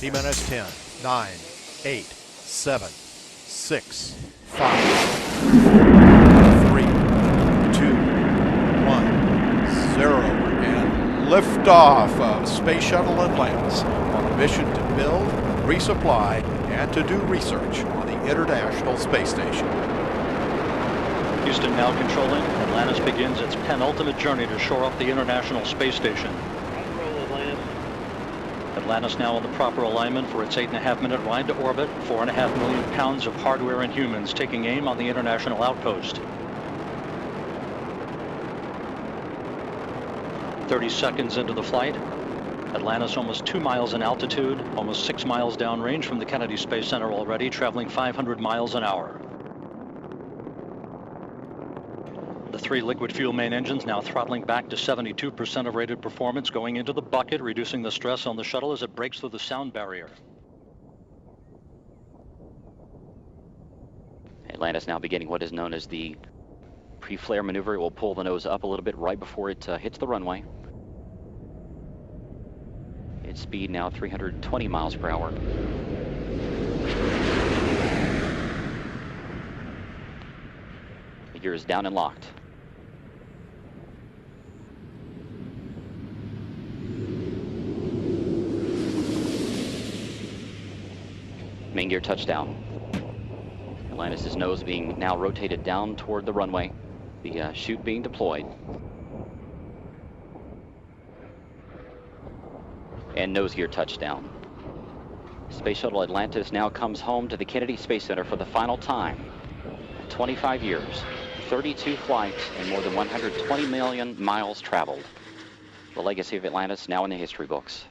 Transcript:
T-minus 10, 9, 8, 7, 6, 5, 3, 2, 1, 0, and liftoff of Space Shuttle Atlantis on a mission to build, resupply, and to do research on the International Space Station. Houston now controlling. Atlantis begins its penultimate journey to shore up the International Space Station. Atlantis now in the proper alignment for its 8.5-minute ride to orbit. 4.5 million pounds of hardware and humans taking aim on the International Outpost. 30 seconds into the flight. Atlantis almost 2 miles in altitude, almost 6 miles downrange from the Kennedy Space Center already, traveling 500 miles an hour. The 3 liquid fuel main engines now throttling back to 72% of rated performance, going into the bucket, reducing the stress on the shuttle as it breaks through the sound barrier. Atlantis now beginning what is known as the pre-flare maneuver. It will pull the nose up a little bit right before it hits the runway. Its speed now 320 miles per hour. The gear is down and locked. Main gear touchdown. Atlantis' nose being now rotated down toward the runway. The chute being deployed. And nose gear touchdown. Space Shuttle Atlantis now comes home to the Kennedy Space Center for the final time. 25 years, 32 flights, and more than 120 million miles traveled. The legacy of Atlantis now in the history books.